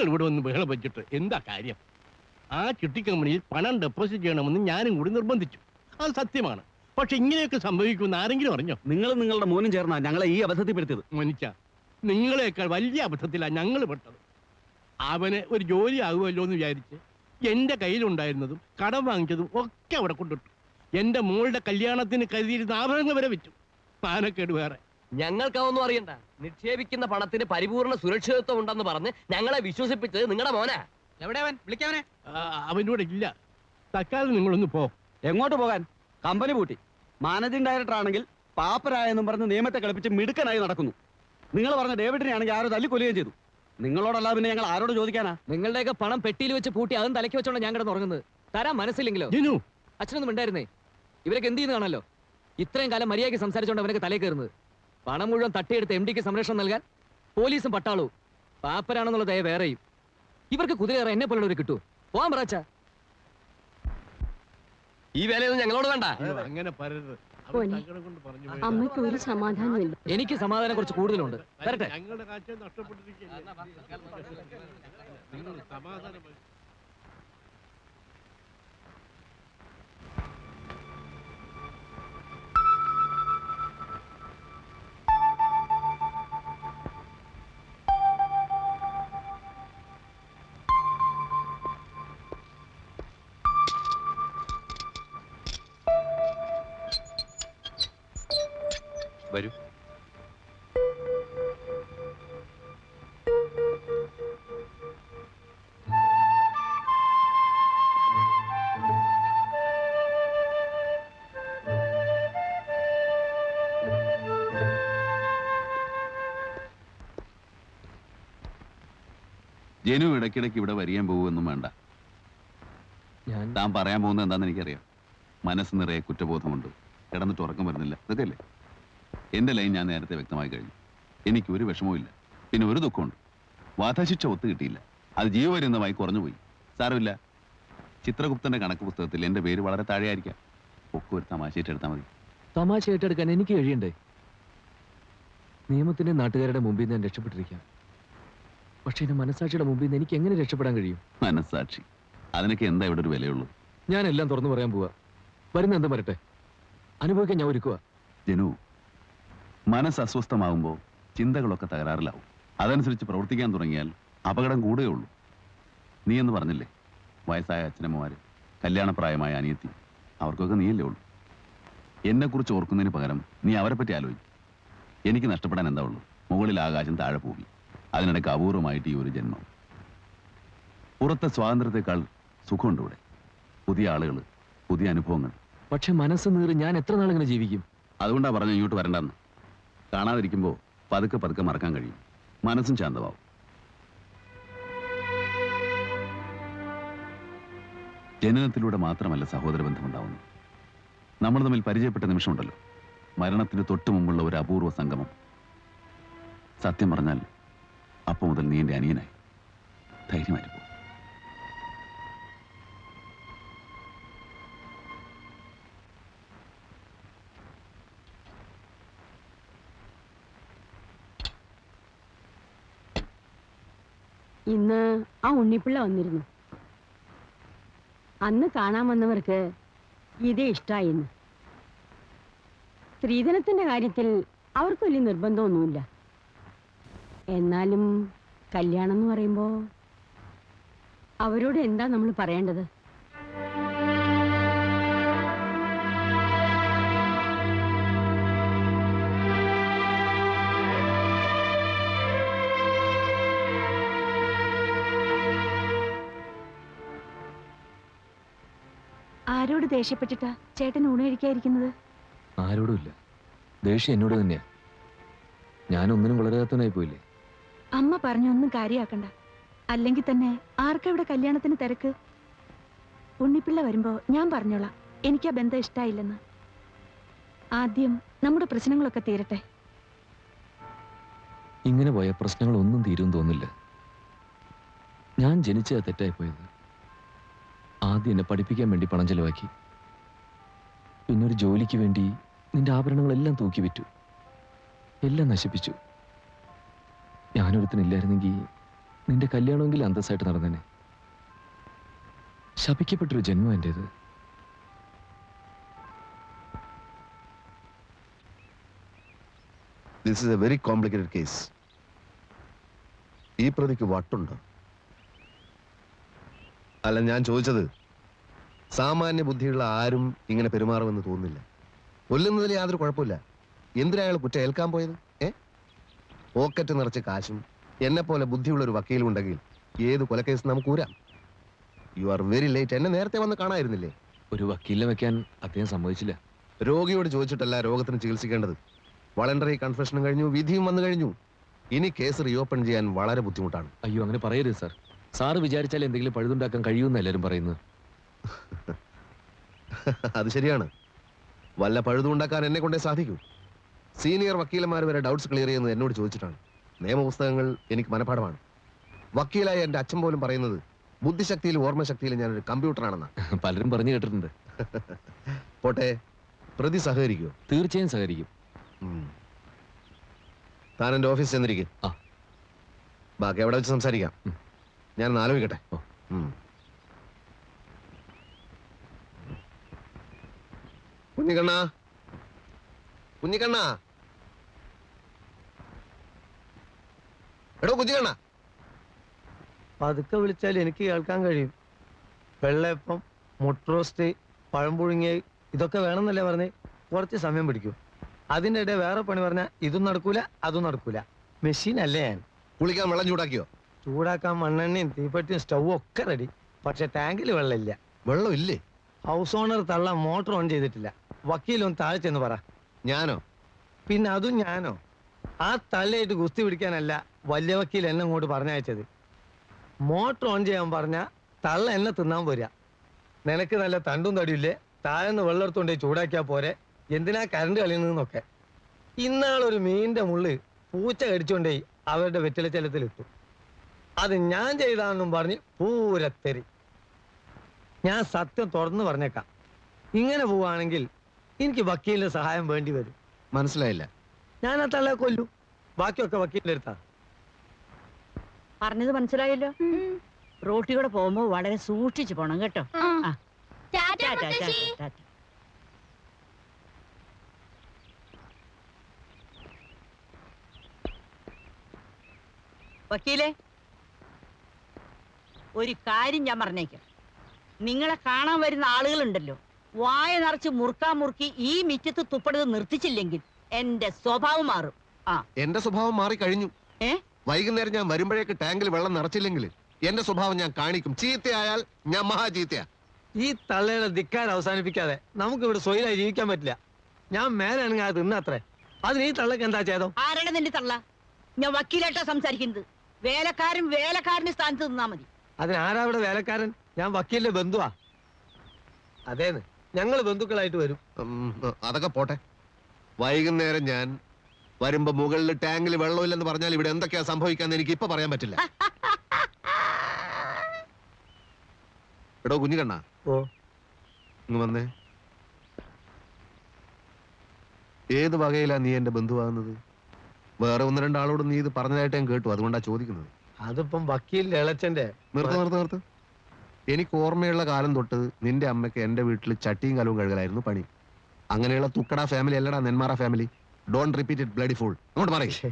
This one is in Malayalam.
നിങ്ങൾ ഇവിടെ ഒന്ന് ബഹളം വെച്ചിട്ട് എന്താ കാര്യം? ആ ചിട്ടി കമ്പനിയിൽ പണം ഡെപ്പോസിറ്റ് ചെയ്യണമെന്ന് ഞാനും കൂടി നിർബന്ധിച്ചു. അത് സത്യമാണ്. പക്ഷെ ഇങ്ങനെയൊക്കെ സംഭവിക്കുമെന്ന് ആരെങ്കിലും അറിഞ്ഞോ? നിങ്ങളും നിങ്ങളുടെ മോനും ചേർന്നാ ഞങ്ങളെ ഈ അബദ്ധത്തിൽപ്പെടുത്തിയത്. മനുഷ്യ, നിങ്ങളെക്കാൾ വലിയ അബദ്ധത്തിലാണ് ഞങ്ങൾ പെട്ടത്. അവന് ഒരു ജോലി ആകുമല്ലോ എന്ന് വിചാരിച്ച് എന്റെ കയ്യിലുണ്ടായിരുന്നതും കടം വാങ്ങിച്ചതും ഒക്കെ അവിടെ കൊണ്ടിട്ടു. എന്റെ മോളുടെ കല്യാണത്തിന് കരുതിയിരുന്ന ആഭരണങ്ങൾ വരെ വെച്ചു. മാനക്കേട് വേറെ. ഞങ്ങൾക്കൊന്നും അറിയണ്ട. നിക്ഷേപിക്കുന്ന പണത്തിന് പരിപൂർണ സുരക്ഷിതത്വം ഉണ്ടെന്ന് പറഞ്ഞ് ഞങ്ങളെ വിശ്വസിപ്പിച്ചത് നിങ്ങളുടെ മോനാ. എവിടെ അവൻ? വിളിക്കാവനെ. അവനോട് ഇല്ല. തൽക്കാലം നിങ്ങളൊന്ന് പോ. എങ്ങോട്ട് പോകാൻ? കമ്പനി പൂട്ടി. മാനേജിംഗ് ഡയറക്ടർ ആണെങ്കിൽ പാപ്പരായെന്നും പറഞ്ഞ് നിയമത്തെ കളിപ്പിച്ച് മിടുക്കനായി നടക്കുന്നു. നിങ്ങൾ പറഞ്ഞ ഡേവിഡിനെ ആണെങ്കിൽ ആരോ തല്ലിക്കൊല്ലുകയും ചെയ്തു. നിങ്ങളോടല്ല പിന്നെ ഞങ്ങൾ ആരോട് ചോദിക്കാനാ? നിങ്ങളുടെയൊക്കെ പണം പെട്ടിയിൽ വെച്ച് പൂട്ടി അതും തലയ്ക്ക് വെച്ചോണ്ട് ഞാൻ കിടന്ന് ഉറങ്ങുന്നത്. തരാൻ മനസ്സില്ലെങ്കിലോ? അച്ഛനൊന്നും ഉണ്ടായിരുന്നേ. ഇവരൊക്കെ എന്ത് ചെയ്യുന്ന കാണല്ലോ. ഇത്രയും കാലം മര്യാദയ്ക്ക് സംസാരിച്ചോണ്ട് അവനൊക്കെ തലയിൽ കയറുന്നത്. പണം മുഴുവൻ തട്ടിയെടുത്ത് MD-ക്ക് സംരക്ഷണം നൽകാൻ പോലീസും പട്ടാളവും. പാപ്പരാണെന്നുള്ള ദയ വേറെയും. ഇവർക്ക് കുതിര കയറാൻ എന്നെ പോലുള്ളവർ കിട്ടൂ. പോവാൻ പറച്ച. ഈ വേലയൊന്നും ഞങ്ങളോട് വേണ്ട. അങ്ങനെ പറയരുത്. അമ്മയ്ക്ക് ഒരു സമാധാനമില്ല. എനിക്ക് സമാധാനം കുറച്ച് കൂടുതലുണ്ട്. വരട്ടെ. ഞങ്ങളുടെ കാഴ്ച നഷ്ടപ്പെട്ടിരിക്കുകയാണ്. സമാധാനം. വരൂ. ജനു ഇടയ്ക്കിടയ്ക്ക് ഇവിടെ വരികയും പോകുമെന്നും വേണ്ട. താൻ പറയാൻ പോകുന്നത് എന്താണെന്ന് എനിക്കറിയാം. മനസ്സ് നിറയെ കുറ്റബോധമുണ്ട്. കിടന്നിട്ട് ഉറക്കം വരുന്നില്ല. ഇതൊക്കെ അല്ലേ എന്റെ ലൈൻ? ഞാൻ നേരത്തെ വ്യക്തമായി കഴിഞ്ഞു. എനിക്ക് ഒരു വിഷമവും ഇല്ല. പിന്നെ ഒരു ദുഃഖമുണ്ട്. വധശിക്ഷ ഒത്തു കിട്ടിയില്ല. അത് ജീവപര്യന്തമായി കുറഞ്ഞുപോയി. സാരമില്ല. ചിത്രഗുപ്തന്റെ കണക്ക് പുസ്തകത്തിൽ എന്റെ പേര് വളരെ താഴെയായിരിക്കാം. ഒക്കെ ഒരു തമാശയായിട്ട് എടുത്താൽ മതി. തമാശ ഏറ്റെടുക്കാൻ എനിക്ക് കഴിയണ്ടേ? നിയമത്തിന്റെ നാട്ടുകാരുടെ മുമ്പിൽ നിന്ന് രക്ഷപ്പെട്ടിരിക്കാം. പക്ഷെ എന്റെ മനസാക്ഷിയുടെ മുമ്പിൽ നിന്ന് എനിക്ക് എങ്ങനെ രക്ഷപ്പെടാൻ കഴിയും? മനസാക്ഷി, അതിനൊക്കെ എന്താ ഇവിടെ ഒരു വിലയുള്ളൂ? ഞാനെല്ലാം തുറന്നു പറയാൻ പോവാ. വരുന്ന എന്തും വരട്ടെ. അനുഭവിക്കാൻ ഞാൻ ഒരുക്കുക. ജനു, മനസ്സ് അസ്വസ്ഥമാകുമ്പോൾ ചിന്തകളൊക്കെ തകരാറിലാവും. അതനുസരിച്ച് പ്രവർത്തിക്കാൻ തുടങ്ങിയാൽ അപകടം കൂടുകയുള്ളൂ. നീ എന്ന് പറഞ്ഞില്ലേ, വയസ്സായ അച്ഛനമ്മമാര്, കല്യാണപ്രായമായ അനിയത്തി, അവർക്കൊക്കെ നീയല്ലേ ഉള്ളൂ. എന്നെക്കുറിച്ച് ഓർക്കുന്നതിന് പകരം നീ അവരെ പറ്റി ആലോചിക്കും. എനിക്ക് നഷ്ടപ്പെടാൻ എന്താ ഉള്ളൂ? മുകളിൽ ആകാശം താഴെ പോകി. അതിനിടയ്ക്ക് അപൂർവമായിട്ട് ഈ ഒരു ജന്മം. പുറത്തെ സ്വാതന്ത്ര്യത്തെക്കാൾ സുഖമുണ്ട് ഇവിടെ. പുതിയ ആളുകൾ, പുതിയ അനുഭവങ്ങൾ. പക്ഷെ മനസ്സ് നീറി ഞാൻ എത്ര നാളിങ്ങനെ ജീവിക്കും? അതുകൊണ്ടാ പറഞ്ഞ ഇങ്ങോട്ട് വരണ്ടെന്ന്. കാണാതിരിക്കുമ്പോൾ പതുക്കെ പതുക്കെ മറക്കാൻ കഴിയും. മനസ്സും ശാന്തമാവും. ജനനത്തിലൂടെ മാത്രമല്ല സഹോദര ബന്ധമുണ്ടാവുന്നു. നമ്മൾ തമ്മിൽ പരിചയപ്പെട്ട നിമിഷമുണ്ടല്ലോ, മരണത്തിന് തൊട്ടു മുമ്പുള്ള ഒരു അപൂർവ സംഗമം. സത്യം പറഞ്ഞാൽ അപ്പൊ മുതൽ നീ എന്റെ അനിയനായി. ധൈര്യമായിട്ട് പോ. ഇന്ന് ആ ഉണ്ണിപ്പിള്ള വന്നിരുന്നു. അന്ന് കാണാൻ വന്നവർക്ക് ഇതേ ഇഷ്ടായിന്ന്. സ്ത്രീധനത്തിന്റെ കാര്യത്തിൽ അവർക്ക് വലിയ നിർബന്ധമൊന്നുമില്ല. എന്നാലും കല്യാണം എന്ന് പറയുമ്പോ അവരോട് എന്താ നമ്മൾ പറയേണ്ടത്? ആരോട് ദേഷ്യപ്പെട്ടിട്ടാ ചേട്ടൻ ഊണ് കഴിക്കാതിരിക്കുന്നത്? ആരോടുമില്ല. ദേഷ്യം എന്നോട് തന്നെയാ. ഞാനൊന്നിനും വളരാത്തവനായി പോയില്ലേ? അമ്മ പറഞ്ഞൊന്നും കാര്യാക്കണ്ട. അല്ലെങ്കിൽ തന്നെ ആർക്കാ ഇവിടെ കല്യാണത്തിന് തിരക്ക്? ഉണ്ണിപ്പിള്ള വരുമ്പോ ഞാൻ പറഞ്ഞോളാം എനിക്ക് ആ ബന്ധം ഇഷ്ടായില്ലെന്ന്. ആദ്യം നമ്മുടെ പ്രശ്നങ്ങളൊക്കെ തീരട്ടെ. ഇങ്ങനെ പോയ പ്രശ്നങ്ങളൊന്നും തീരും തോന്നില്ല. ഞാൻ ജനിച്ച തെറ്റായി പോയത്. ആദ്യം എന്നെ പഠിപ്പിക്കാൻ വേണ്ടി പണം ചെലവാക്കി. പിന്നൊരു ജോലിക്ക് വേണ്ടി നിന്റെ ആഭരണങ്ങളെല്ലാം തൂക്കി വിറ്റു. എല്ലാം നശിപ്പിച്ചു. ഞാനൊരുത്തനില്ലായിരുന്നെങ്കിൽ നിന്റെ കല്യാണമെങ്കിൽ അന്തസ്സായിട്ട് നടന്നേനെ. ശപിക്കപ്പെട്ടൊരു ജന്മം എന്റേത്. This is A very complicated case. ഈ പ്രതിക്ക് വട്ടുണ്ടോ? അല്ല, ഞാൻ ചോദിച്ചത്, സാമാന്യ ബുദ്ധിയുള്ള ആരും ഇങ്ങനെ പെരുമാറുമെന്ന് തോന്നുന്നില്ല. കൊല്ലുന്നതിൽ യാതൊരു കുഴപ്പമില്ല. എന്തിനാ അയാൾ കുറ്റം ഏൽക്കാൻ പോയത്? പോക്കറ്റ് നിറച്ച് കാശും എന്നെ പോലെ ബുദ്ധിയുള്ള ഒരു വക്കീലും ഉണ്ടെങ്കിൽ ഏത് കൊലക്കേസ് നമുക്ക് ഊരാം. You are very late. എന്നെ നേരത്തെ വന്ന് കാണായിരുന്നില്ലേ? ഒരു വക്കീലിനെ വെക്കാൻ അദ്ദേഹം സമ്മതിച്ചില്ല. രോഗിയോട് ചോദിച്ചിട്ടല്ല രോഗത്തിന് ചികിത്സിക്കേണ്ടത്. വളണ്ടറി കൺഫെഷനും കഴിഞ്ഞു, വിധിയും വന്നു കഴിഞ്ഞു. ഇനി കേസ് റീഓപ്പൺ ചെയ്യാൻ വളരെ ബുദ്ധിമുട്ടാണ്. അയ്യോ, അങ്ങനെ പറയരുത് സാർ. സാറ് വിചാരിച്ചാൽ എന്തെങ്കിലും പഴുതുണ്ടാക്കാൻ കഴിയുമെന്ന് എല്ലാവരും പറയുന്നത്. അത് ശരിയാണ്. വല്ല പഴുതും ഉണ്ടാക്കാൻ എന്നെ കൊണ്ടേ സാധിക്കൂ. സീനിയർ വക്കീലന്മാർ വരെ ഡൗട്ട്സ് ക്ലിയർ ചെയ്യുന്നത് എന്നോട് ചോദിച്ചിട്ടാണ്. നിയമപുസ്തകങ്ങൾ എനിക്ക് മനഃപ്പാഠമാണ്. വക്കീലായ എൻ്റെ അച്ഛൻ പോലും പറയുന്നത് ബുദ്ധിശക്തിയിലും ഓർമ്മശക്തിയിലും ഞാനൊരു കമ്പ്യൂട്ടറാണെന്നാ. പലരും പറഞ്ഞു കേട്ടിട്ടുണ്ട്. പോട്ടെ, പ്രതി സഹകരിക്കുമോ? തീർച്ചയായും സഹകരിക്കും. താൻ എൻ്റെ ഓഫീസിൽ ചെന്നിരിക്കും. ആ. ബാക്കി എവിടെ വെച്ച് സംസാരിക്കാം. ഞാൻ ആലോചിക്കട്ടെ. ഓ. കുഞ്ഞിക്കണ്ണ, കുഞ്ഞിക്കണ്ണ, എടോ കുഞ്ഞിക്കണ്ണ. പതുക്കെ വിളിച്ചാൽ എനിക്ക് കേൾക്കാൻ കഴിയും. വെള്ളയപ്പം, മുട്ട റോസ്റ്റ്, പഴം പുഴുങ്ങിയ ഇതൊക്കെ വേണമെന്നല്ലേ പറഞ്ഞേ? കുറച്ച് സമയം പിടിക്കും. അതിൻ്റെ ഇടയിൽ വേറെ പണി പറഞ്ഞാൽ ഇതും നടക്കൂല അതും നടക്കൂല. മെഷീൻ അല്ലേ ഞാൻ. കുളിക്കാൻ വെള്ളം ചൂടാക്കിയോ? ചൂടാക്കാൻ മണ്ണെണ്ണയും തീപ്പെട്ടിയും സ്റ്റൗവും ഒക്കെ റെഡി. പക്ഷെ ടാങ്കിൽ വെള്ളമില്ല. വെള്ളം ഇല്ലേ? ഹൗസ് ഓണർ തള്ള മോട്ടർ ഓൺ ചെയ്തിട്ടില്ല. വക്കീലൊന്ന് താഴെ ചെന്ന് പറ. ഞാനോ? പിന്നെ അതും ഞാനോ? ആ തള്ളയായിട്ട് ഗുസ്തി പിടിക്കാനല്ല വലിയ വക്കീൽ എന്നെ ഇങ്ങോട്ട് പറഞ്ഞയച്ചത്. മോട്ടർ ഓൺ ചെയ്യാൻ പറഞ്ഞ തള്ള എന്നെ തിന്നാൻ പോരാ. നിനക്ക് നല്ല തണ്ടും തടിയില്ലേ? താഴെന്ന് വെള്ളെടുത്തോണ്ടേ ചൂടാക്കിയാ പോരെ. എന്തിനാ കറണ്ട് കളിയുന്നതെന്നൊക്കെ. ഇന്നാളൊരു മീനിന്റെ മുള്ള് പൂച്ച കടിച്ചോണ്ടേ അവരുടെ വെറ്റിലച്ചലത്തിലിട്ടു. അത് ഞാൻ ചെയ്താന്നും പറഞ്ഞ് പൂരത്തെറി. ഞാൻ സത്യം തുറന്നു പറഞ്ഞേക്കാം. ഇങ്ങനെ പോവാണെങ്കിൽ എനിക്ക് വക്കീലിന്റെ സഹായം വേണ്ടി വരും. മനസ്സിലായില്ല. ഞാൻ ആ തള്ളയെ കൊല്ലു. ബാക്കിയൊക്കെ വക്കീലിന്റെ അടുത്താ. പറഞ്ഞത് മനസ്സിലായല്ലോ. റോട്ടിലൂടെ പോകുമ്പോ വളരെ സൂക്ഷിച്ചു പോണം കേട്ടോ. ടാറ്റാ, ടാറ്റാ, ടാറ്റാ. വക്കീലേ, ഒരു കാര്യം ഞാൻ പറഞ്ഞേക്കാം. നിങ്ങളെ കാണാൻ വരുന്ന ആളുകളുണ്ടല്ലോ, വായ നിറച്ച് മുറുക്കി ഈ മിറ്റത്ത് തുപ്പടുത് നിർത്തിച്ചില്ലെങ്കിൽ എന്റെ സ്വഭാവം മാറും. എന്റെ സ്വഭാവം മാറി കഴിഞ്ഞു. വൈകുന്നേരം ഞാൻ വരുമ്പോഴേക്ക് ടാങ്കിൽ വെള്ളം നിറച്ചില്ലെങ്കിൽ എന്റെ സ്വഭാവം ഞാൻ കാണിക്കും. ചീത്തയായാൽ ഞാൻ മഹാ ചീത്തയാ. ഈ തള്ളയുടെ ധിക്കാരം അവസാനിപ്പിക്കാതെ നമുക്ക് ഇവിടെ സ്വൈരായി ജീവിക്കാൻ പറ്റില്ല. ഞാൻ മേലാണെങ്കിൽ അത് തിന്നത്രേ. അതിന് ഈ തള്ളക്ക് എന്താ ചെയ്തോ? ആരാണ് നിന്റെ തള്ള? ഞാൻ വക്കീലായിട്ടാ സംസാരിക്കുന്നത്. വേലക്കാരന്റെ സ്ഥാനത്ത് നിന്നാ മതി. അതിനാരാ ഇവിടെ വേലക്കാരൻ? ഞാൻ വക്കീലിന്റെ ബന്ധുവാ. അതേന്ന്, ഞങ്ങൾ ബന്ധുക്കളായിട്ട് വരും. അതൊക്കെ പോട്ടെ. വൈകുന്നേരം ഞാൻ വരുമ്പോ മുകളിൽ ടാങ്കിൽ വെള്ളമില്ലെന്ന് പറഞ്ഞാൽ ഇവിടെ എന്തൊക്കെയാ സംഭവിക്കാന്ന് എനിക്ക് ഇപ്പൊ പറയാൻ പറ്റില്ല. എടോ കുഞ്ഞിക്കണ്ണ, ഓ, ഇങ്ങ് വന്നേ. ഏത് വകയിലാ നീ എന്റെ ബന്ധുവാകുന്നത്? വേറെ ഒന്ന് രണ്ടാളോട് നീ ഇത് പറഞ്ഞതായിട്ട് ഞാൻ കേട്ടു. അതുകൊണ്ടാ ചോദിക്കുന്നത്. അതിപ്പം വക്കീലിന്റെ ഇളച്ചന്റെ. നിർത്ത്. എനിക്ക് ഓർമ്മയുള്ള കാലം തൊട്ട് നിന്റെ അമ്മയ്ക്ക് എന്റെ വീട്ടിൽ ചട്ടിയും കലവും കഴുകലായിരുന്നു പണി. അങ്ങനെയുള്ള തുക്കട ഫാമിലി അല്ലടാ Nenmara family. Don't repeat it bloody fool. അങ്ങോട്ട് പറയേ.